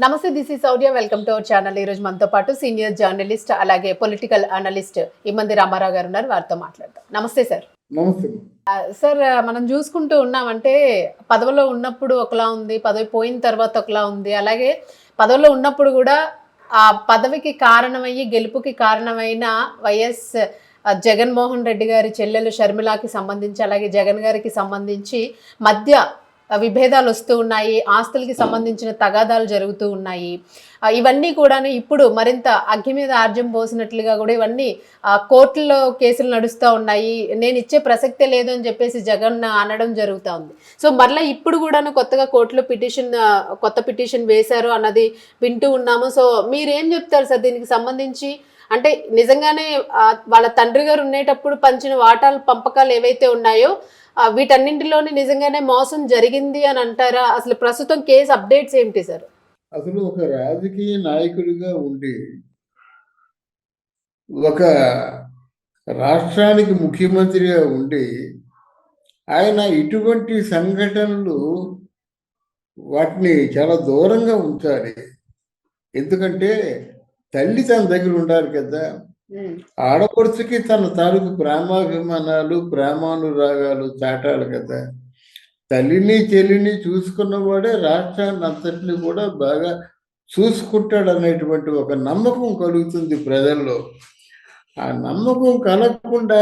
నమస్తే, this is Sourya. Welcome to our channel. ఈ రోజు మనతో పాటు సీనియర్ జర్నలిస్ట్ అలాగే పొలిటికల్ అనలిస్ట్ ఇమ్మంది రామారావు గారు ఉన్నారు. వారితో మాట్లాడతాం. నమస్తే సార్. నమస్తే. సార్, మనం చూసుకుంటూ ఉన్నామంటే పదవిలో ఉన్నప్పుడు ఒకలా ఉంది, పదవి పోయిన తర్వాత ఒకలా ఉంది. అలాగే పదవిలో ఉన్నప్పుడు కూడా ఆ పదవికి కారణమయ్యి గెలుపుకి కారణమైన వైఎస్ జగన్మోహన్ రెడ్డి గారి చెల్లెలు షర్మిలాకి సంబంధించి, అలాగే జగన్ గారికి సంబంధించి మధ్య విభేదాలు వస్తూ ఉన్నాయి, ఆస్తులకి సంబంధించిన తగాదాలు జరుగుతూ ఉన్నాయి. ఇవన్నీ కూడా ఇప్పుడు మరింత అగ్గి మీద ఆర్జం పోసినట్లుగా కూడా ఇవన్నీ కోర్టులో కేసులు నడుస్తూ ఉన్నాయి. నేను ఇచ్చే ప్రసక్తే లేదు అని చెప్పేసి జగన్ అనడం జరుగుతూ ఉంది. సో మరలా ఇప్పుడు కూడా కొత్తగా కోర్టులో కొత్త పిటిషన్ వేశారు అన్నది వింటూ ఉన్నాము. సో మీరేం చెప్తారు సార్ దీనికి సంబంధించి? అంటే నిజంగానే వాళ్ళ తండ్రి గారు ఉండేటప్పుడు పంచిన వాటాల పంపకాలు ఏవైతే ఉన్నాయో వీటన్నింటిలోని నిజంగానే మోసం జరిగింది అని అంటారా? అసలు ప్రస్తుతం కేసు అప్డేట్స్ ఏంటి సార్? అసలు ఒక రాజకీయ నాయకుడిగా ఉండి ఒక రాష్ట్రానికి ముఖ్యమంత్రిగా ఉండి ఆయన ఇటువంటి సంఘటనలు వాటిని చాలా దూరంగా ఉంచాలి. ఎందుకంటే తల్లి తన దగ్గర ఉండాలి కదా. ఆడపడుచుకి తన తాలూకు ప్రేమాభిమానాలు ప్రేమానురాగాలు చాటాలి కదా. తల్లిని చెల్లిని చూసుకున్నవాడే రాష్ట్రాన్ని అంతటిని కూడా బాగా చూసుకుంటాడు అనేటువంటి ఒక నమ్మకం కలుగుతుంది ప్రజల్లో. ఆ నమ్మకం కలగకుండా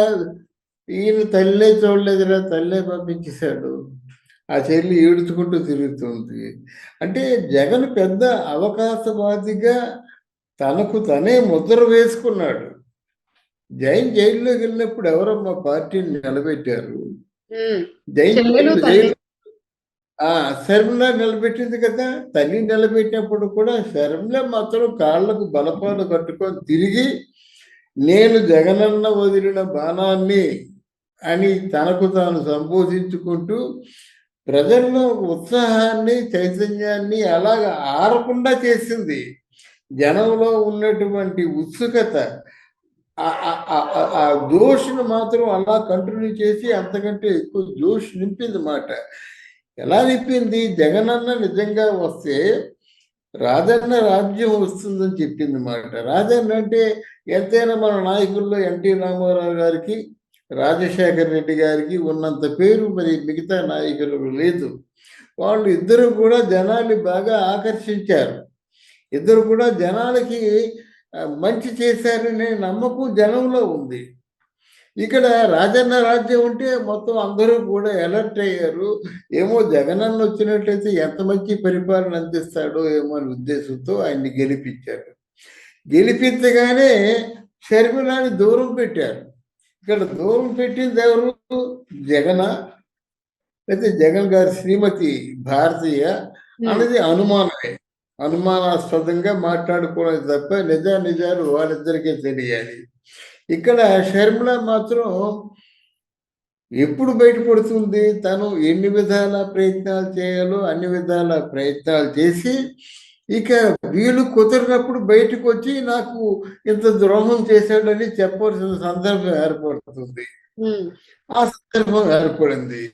ఈయన తల్లే చూడలేదురా, తల్లే పంపించేశాడు, ఆ చెల్లి ఏడుచుకుంటూ తిరుగుతుంది అంటే జగన్ పెద్ద అవకాశవాదిగా తనకు తనే ముద్ర వేసుకున్నాడు. జైల్లోకి వెళ్ళినప్పుడు ఎవరమ్మా పార్టీని నిలబెట్టారు? శర్మిల నిలబెట్టింది కదా. తల్లి నిలబెట్టినప్పుడు కూడా శర్మిల మాత్రం కాళ్లకు బలపాలు కట్టుకొని తిరిగి నేను జగనన్న వదిలిన బాణాన్ని అని తనకు తాను సంబోధించుకుంటూ ప్రజల్లో ఉత్సాహాన్ని చైతన్యాన్ని అలాగ ఆరకుండా చేసింది. జనంలో ఉన్నటువంటి ఉత్సుకత ఆ జోష్ను మాత్రం అలా కంటిన్యూ చేసి అంతకంటే ఎక్కువ జోష్ నింపింది మాట. ఎలా నింపింది? జగనన్న నిజంగా వస్తే రాజన్న రాజ్యం వస్తుందని చెప్పింది మాట. రాజన్న అంటే ఎంతైనా మన నాయకుల్లో ఎన్టీ రామారావు గారికి రాజశేఖర రెడ్డి గారికి ఉన్నంత పేరు మరి మిగతా నాయకులకు లేదు. వాళ్ళు ఇద్దరు కూడా జనాన్ని బాగా ఆకర్షించారు. ఇద్దరు కూడా జనాలకి మంచి చేశారనే నమ్మకం జనంలో ఉంది. ఇక్కడ రాజన్న రాజ్యం ఉంటే మొత్తం అందరూ కూడా అలర్ట్ అయ్యారు. ఏమో జగనన్న వచ్చినట్లయితే ఎంత మంచి పరిపాలన అందిస్తాడో ఏమో అనే ఉద్దేశంతో ఆయన్ని గెలిపించారు. గెలిపించగానే షర్మిలాని దూరం పెట్టారు. ఇక్కడ దూరం పెట్టింది ఎవరు? జగన అయితే జగన్ గారి శ్రీమతి భారతీయ అన్నది అనుమానమే. అనుమానాస్పదంగా మాట్లాడుకోవడం తప్ప నిజాలు వాళ్ళిద్దరికీ తెలియాలి. ఇక్కడ షర్మిల మాత్రం ఎప్పుడు బయటపడుతుంది? తను ఎన్ని విధాల ప్రయత్నాలు చేయాలో అన్ని విధాల ప్రయత్నాలు చేసి ఇక వీళ్ళు కుదిరినప్పుడు బయటకు వచ్చి నాకు ఇంత ద్రోహం చేశాడని చెప్పవలసిన సందర్భం ఏర్పడుతుంది. ఆ సందర్భం ఏర్పడింది.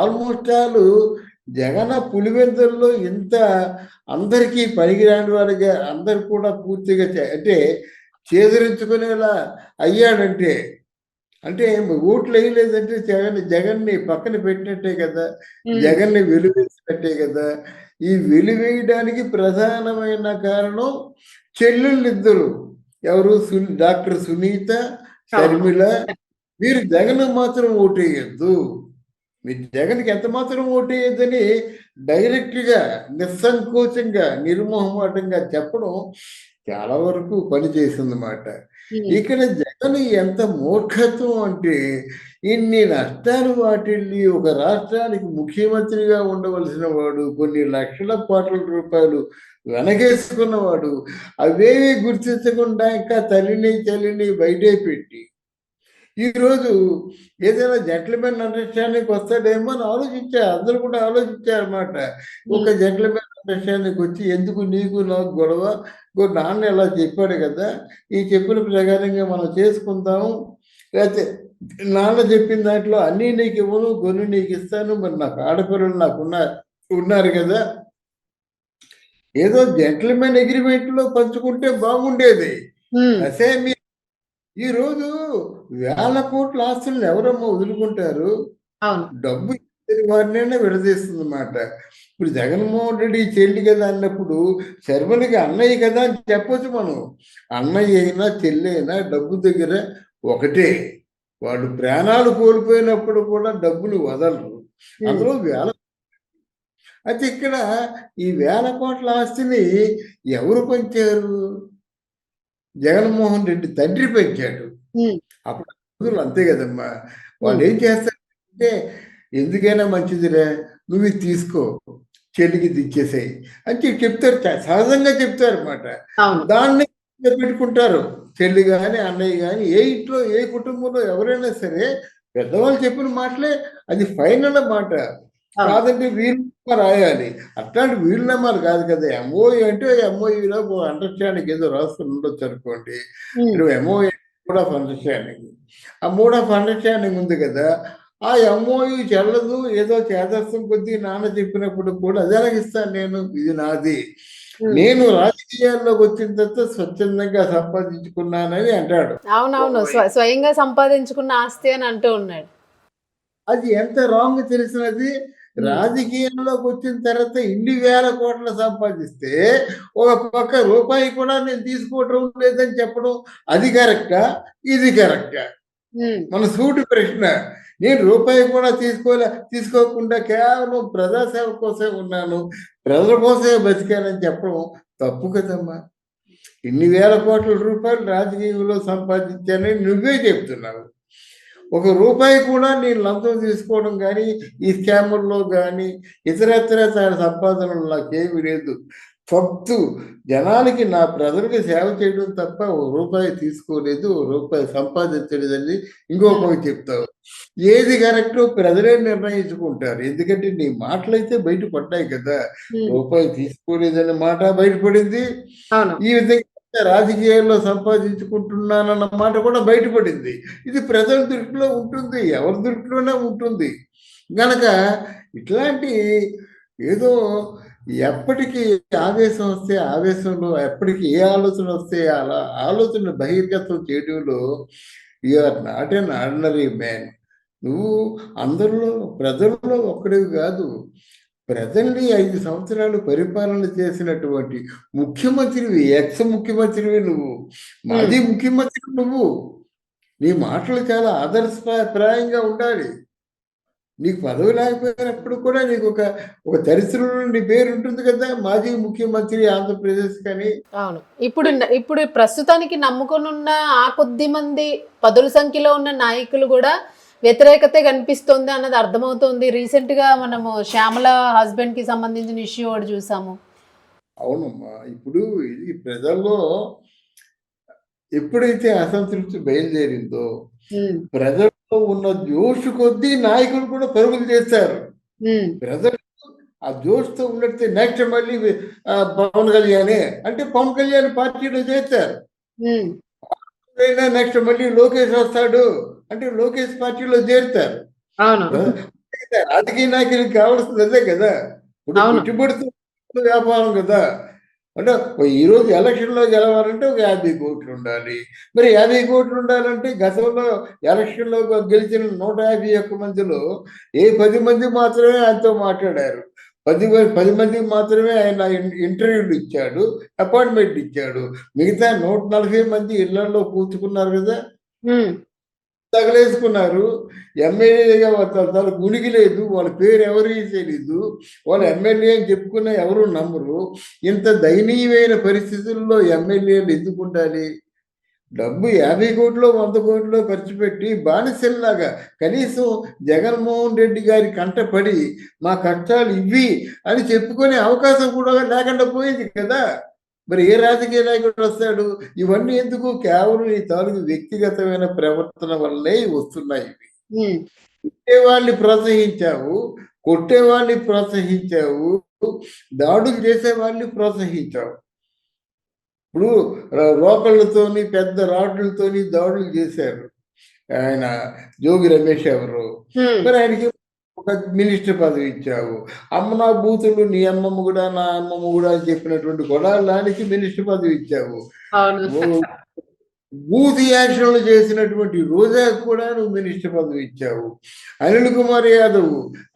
ఆల్మోస్ట్ ఆల్ జగన్ పులివెందుల్లో ఇంత అందరికీ పనికిరాని వారిగా అందరు కూడా పూర్తిగా అంటే చేదరించుకునేలా అయ్యాడంటే అంటే ఓట్లు వేయలేదంటే జగన్ని పక్కన పెట్టినట్టే కదా, జగన్ని వెలువేసినట్టే కదా. ఈ వెలువేయడానికి ప్రధానమైన కారణం చెల్లెళ్ళిద్దరు. ఎవరు? డాక్టర్ సునీత, షర్మిల. మీరు జగన్ మాత్రం ఓటేయద్దు, మీరు జగన్కి ఎంత మాత్రం ఓటేయద్దని డైరెక్ట్గా నిస్సంకోచంగా నిర్మోహమాటంగా చెప్పడం చాలా వరకు పనిచేసిందన్నమాట. ఇక్కడ జగన్ ఎంత మూర్ఖత్వం అంటే ఇన్ని నష్టాలు వాటిల్లి ఒక రాష్ట్రానికి ముఖ్యమంత్రిగా ఉండవలసిన వాడు, కొన్ని లక్షల కోట్ల రూపాయలు వెనకేసుకున్నవాడు, అవేవి గుర్తించకుండా ఇంకా తల్లిని బయటే పెట్టి ఈరోజు ఏదైనా జెంట్లమెన్ అండర్స్టాండింగ్ వస్తాడేమో అని ఆలోచించారు. అందరూ కూడా ఆలోచించారన్నమాట. ఒక జెంట్లమెన్ అండర్స్టాండింగ్ వచ్చి ఎందుకు నీకు నాకు గొడవ, నాన్న ఎలా చెప్పాడు కదా, ఈ చెప్పిన ప్రకారంగా మనం చేసుకుందాము, లేకపోతే నాన్న చెప్పిన దాంట్లో అన్నీ నీకు ఇవ్వను, కొన్ని నీకు ఇస్తాను, మరి నాకు ఆడపిల్లలు ఉన్నారు కదా, ఏదో జెంటిల్మెన్ అగ్రిమెంట్ లో పంచుకుంటే బాగుండేది. ఉమ్, అసే ఈ రోజు వేల కోట్ల ఆస్తులను ఎవరమ్మా వదులుకుంటారు? అవును. డబ్బు ఇచ్చిన వారినైనా విడదీస్తుంది అన్నమాట. ఇప్పుడు జగన్మోహన్ రెడ్డి చెల్లి కదా అన్నప్పుడు శర్మలకి అన్నయ్య కదా అని చెప్పొచ్చు మనం. అన్నయ్య అయినా చెల్లి అయినా డబ్బు దగ్గర ఒకటే. వాళ్ళు ప్రాణాలు కోల్పోయినప్పుడు కూడా డబ్బులు వదలరు. ఉమ్, అందులో అయితే ఇక్కడ ఈ వేల కోట్ల ఆస్తిని ఎవరు పంచారు? జగన్మోహన్ రెడ్డి తండ్రి పెంచాడు. ఉమ్, అప్పుడు రోజులు అంతే కదమ్మా. వాళ్ళు ఉమ్, ఏం చేస్తారంటే, ఎందుకైనా మంచిదిరా, నువ్వు ఇది తీసుకో, చెల్లికి ఇది ఇచ్చేసేయి అని చెప్తారు. సహజంగా చెప్తారు అన్నమాట. అవును. దాన్ని పెట్టుకుంటారు. చెల్లి కానీ అన్నయ్య కానీ ఏ ఇంట్లో ఏ కుటుంబంలో ఎవరైనా సరే పెద్దవాళ్ళు చెప్పిన మాటలే అది ఫైనల్ మాట. అవును. కాదంటే వీలునామా రాయాలి. అట్లాంటి వీలునామాలు కాదు కదా. ఎంఓయూ అంటే ఎంఓయూలో అండర్స్టాండింగ్ ఏదో రాసుకుని ఉండొచ్చు అనుకోండి. ఉమ్, ఇప్పుడు ఎంఓయూ మోడ్ ఆఫ్ అండర్స్టాండింగ్. ఆ మోడ్ ఆఫ్ అండర్స్టాండింగ్ ఉంది కదా. ఆ ఎంఓయూ చెల్లదు, ఏదో చేదస్తం కొద్దీ నాన్న చెప్పినప్పుడు కూడా అదే ఇస్తాను నేను, ఇది నాది, ఉమ్. నేను రాజకీయాల్లోకి వచ్చిన తర్వాత స్వచ్ఛందంగా సంపాదించుకున్నానని అంటాడు. అవునవును. స్వయంగా సంపాదించుకున్న ఆస్తి అని అంటూ ఉన్నాడు. అది ఎంత రాంగ్ తెలిసినది. ఉమ్, రాజకీయంలోకి వచ్చిన తర్వాత ఇన్ని వేల కోట్లు సంపాదిస్తే ఒక పక్క రూపాయి కూడా నేను తీసుకోవటం లేదని చెప్పడం, అది కరెక్టా? ఇది కరెక్టా? ఉమ్, మన సూటి ప్రశ్న. నేను రూపాయి కూడా తీసుకోకుండా కేవలం ప్రజాసేవ కోసమే ఉన్నాను, ప్రజల కోసమే బతికానని చెప్పడం తప్పు కదమ్మా. ఇన్ని వేల కోట్ల రూపాయలు రాజకీయంలో సంపాదించానని నువ్వే చెప్తున్నావు. ఒక రూపాయి కూడా నేను లంచం తీసుకోవడం కానీ, ఈ స్కాముల్లో కానీ, ఇతరత్ర సంపాదనలు నాకేమీ లేదు. ఫక్తు జనాలకి, నా ప్రజలకి సేవ చేయడం తప్ప ఓ రూపాయి తీసుకోలేదు, ఓ రూపాయి సంపాదించలేదని ఇంకొక చెప్తావు. ఏది కరెక్టో ప్రజలే నిర్ణయించుకుంటారు. ఎందుకంటే నీ మాటలైతే బయటపడ్డాయి కదా. ఉమ్, రూపాయి తీసుకోలేదనే మాట బయటపడింది. అవును. ఈ విధంగా రాజకీయాల్లో సంపాదించుకుంటున్నానన్న మాట కూడా బయటపడింది. ఇది ప్రజల దృష్టిలో ఉంటుంది, ఎవరి దృష్టిలోనే ఉంటుంది. గనక ఇట్లాంటి ఏదో ఎప్పటికీ ఆవేశం వస్తే ఆవేశంలో, ఎప్పటికి ఏ ఆలోచన వస్తే అలా ఆలోచన బహిర్గతం చేయడంలో are not an ordinary man. నువ్వు అందరిలో ప్రజల్లో ఒక్కడివి కాదు. ప్రజల్ని 5 సంవత్సరాలు పరిపాలన చేసినటువంటి ముఖ్యమంత్రివి, ఎక్స్ ముఖ్యమంత్రివి నువ్వు. మాజీ ముఖ్యమంత్రి నువ్వు. నీ మాటలు చాలా ఆదర్శప్రాయంగా ఉండాలి. నీకు పదవి లేకపోయినప్పుడు కూడా నీకు ఒక చరిత్రలో నీ పేరు ఉంటుంది కదా, మాజీ ముఖ్యమంత్రి ఆంధ్రప్రదేశ్ కానీ. అవును. ఇప్పుడు ఇప్పుడు ప్రస్తుతానికి నమ్ముకొనున్న ఆ కొద్ది మంది పదుల సంఖ్యలో ఉన్న నాయకులు కూడా వ్యతిరేకతే కనిపిస్తుంది అన్నది అర్థమవుతుంది. రీసెంట్ గా మనము శ్యామల హస్బెండ్ కి సంబంధించిన ఇష్యూ ఒకటి చూసాము. అవునమ్మా. ఇప్పుడు ఇది ప్రజల్లో ఎప్పుడైతే అసంతృప్తి బయలుదేరిందో, ఉమ్, ప్రజల్లో ఉన్న జోషు కొద్దీ నాయకులు కూడా పరుగులు చేస్తారు. ఉమ్, ప్రజలు ఆ జోష్తో ఉన్నట్టు నెక్స్ట్ మళ్ళీ పవన్ కళ్యాణే అంటే పవన్ కళ్యాణ్ పార్టీలో చేస్తారు. ఉమ్, నెక్స్ట్ మళ్ళీ లోకేష్ వస్తాడు అంటే లోకేష్ పార్టీలో చేరుతారు. అవును. రాజకీయ నాయకులకు కావాల్సింది అదే కదా. ఇప్పుడు అవును. పెట్టుబడితో వ్యాపారం కదా. అంటే ఈ రోజు ఎలక్షన్లో గెలవాలంటే ఒక 50 కోట్లు ఉండాలి. మరి 50 కోట్లు ఉండాలంటే గతంలో ఎలక్షన్లో గెలిచిన 151 మందిలో 10 మంది మాత్రమే ఆయనతో మాట్లాడారు. 10 మందికి మాత్రమే ఆయన ఇంటర్వ్యూలు ఇచ్చాడు, అపాయింట్మెంట్ ఇచ్చాడు. మిగతా 140 మంది ఇళ్లలో కూర్చుకున్నారు కదా, ఉమ్, తగలేసుకున్నారు. ఎమ్మెల్యేగా వాళ్ళకి ఉనికి లేదు, వాళ్ళ పేరు ఎవరికి తెలీదు, వాళ్ళు ఎమ్మెల్యే అని చెప్పుకున్న ఎవరు నమ్మరు. ఇంత దయనీయమైన పరిస్థితుల్లో ఎమ్మెల్యేలు ఎందుకు ఉండాలి? డబ్బు 50 కోట్లు 100 కోట్లు ఖర్చు పెట్టి బానిసల్లాగా కనీసం జగన్మోహన్ రెడ్డి గారి కంటపడి మా కష్టాలు ఇవి అని చెప్పుకునే అవకాశం కూడా లేకుండా పోయింది కదా. మరి ఏ రాజకీయ నాయకుడు వస్తాడు? ఇవన్నీ ఎందుకు? కేవలం ఈ తాలూకు వ్యక్తిగతమైన ప్రవర్తన వల్లే వస్తున్నాయి ఇవి. ఉమ్, కొట్టేవాళ్ళని ప్రోత్సహించావు, కొట్టేవాళ్ళని ప్రోత్సహించావు, దాడులు చేసే వాళ్ళని ప్రోత్సహించావు. ఇప్పుడు రోకళ్ళతోని పెద్ద రాడ్లతోని దాడులు చేశారు. ఆయన జోగి రమేష్ ఎవరు, ఉమ్, మరి ఆయనకి ఒక మినిస్టర్ పదవి ఇచ్చావు. అమ్మ నా బూతులు నీ అమ్మమ్మ కూడా నా అమ్మమ్మ కూడా అని చెప్పినటువంటి గొడవలానికి మినిస్టర్ పదవి ఇచ్చావు. అవును. బూత్ యాక్షన్లు చేసినటువంటి రోజా కూడా నువ్వు మినిస్టర్ పదవి ఇచ్చావు. అనిల్ కుమార్ యాదవ్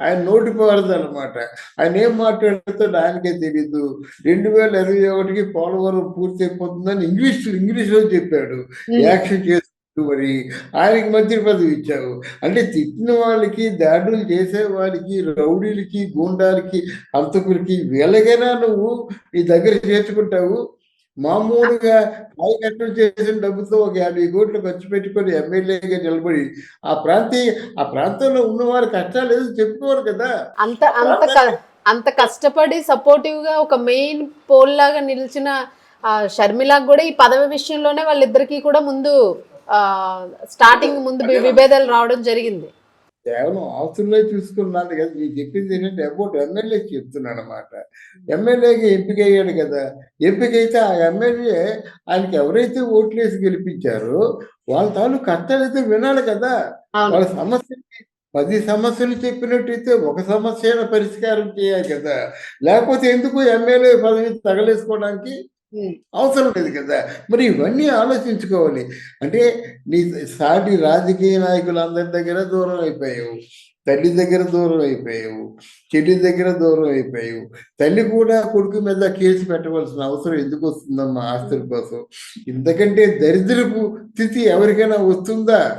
ఆయన నోటి పారదనమాట. ఆయన ఏం మాట్లాడుతాడో ఆయనకే తెలీదు. 2021కి పోలవరం పూర్తి అయిపోతుందని ఇంగ్లీష్లో చెప్పాడు. యాక్షన్ చేస్తూ మరి ఆయనకి మంత్రి పదవి ఇచ్చావు. అంటే తిట్టిన వాళ్ళకి, దాడులు చేసే వాళ్ళకి, రౌడీలకి, గూండాలకి, హంతకులకి వీళ్ళకైనా నువ్వు నీ దగ్గర చేర్చుకుంటావు. మామూలుగా ఆయకట్టం చేసిన డబ్బుతో ఒక 50 కోట్లు ఖర్చు పెట్టుకొని ఎమ్మెల్యేగా నిలబడి ఆ ప్రాంతంలో ఉన్నవారి కష్టాలు ఏదో చెప్పుకోరు కదా. అంత అంత అంత కష్టపడి సపోర్టివ్ గా ఒక మెయిన్ పోల్ లాగా నిలిచిన షర్మిలకు కూడా ఈ పదవి విషయంలోనే వాళ్ళిద్దరికి కూడా ముందు స్టార్టింగ్ ముందు విభేదాలు రావడం జరిగింది. కేవలం ఆస్తుల్లో చూసుకున్నాను కదా. మీరు చెప్పింది ఏంటంటే అబౌట్ ఎమ్మెల్యే చెప్తున్నాను అనమాట. ఎమ్మెల్యేగా ఎంపిక అయ్యాడు కదా. ఎంపికైతే ఆ ఎమ్మెల్యే ఆయనకి ఎవరైతే ఓట్లేసి గెలిపించారో వాళ్ళ తాలూకు కష్టాలైతే వినాలి కదా. వాళ్ళ సమస్యకి 10 సమస్యలు చెప్పినట్టయితే ఒక సమస్య పరిష్కారం చేయాలి కదా. లేకపోతే ఎందుకు ఎమ్మెల్యే పదవి తగలేసుకోవడానికి అవసరం లేదు కదా. మరి ఇవన్నీ ఆలోచించుకోవాలి. అంటే నీ సాటి రాజకీయ నాయకులందరి దగ్గర దూరం అయిపోయావు. తల్లి దగ్గర దూరం అయిపోయావు. చెల్లి దగ్గర దూరం అయిపోయావు. తల్లి కూడా కొడుకు మీద కేసు పెట్టవలసిన అవసరం ఎందుకు వస్తుందమ్మా ఆస్తుల కోసం? ఇంతకంటే దరిద్రపు స్థితి ఎవరికైనా వస్తుందా?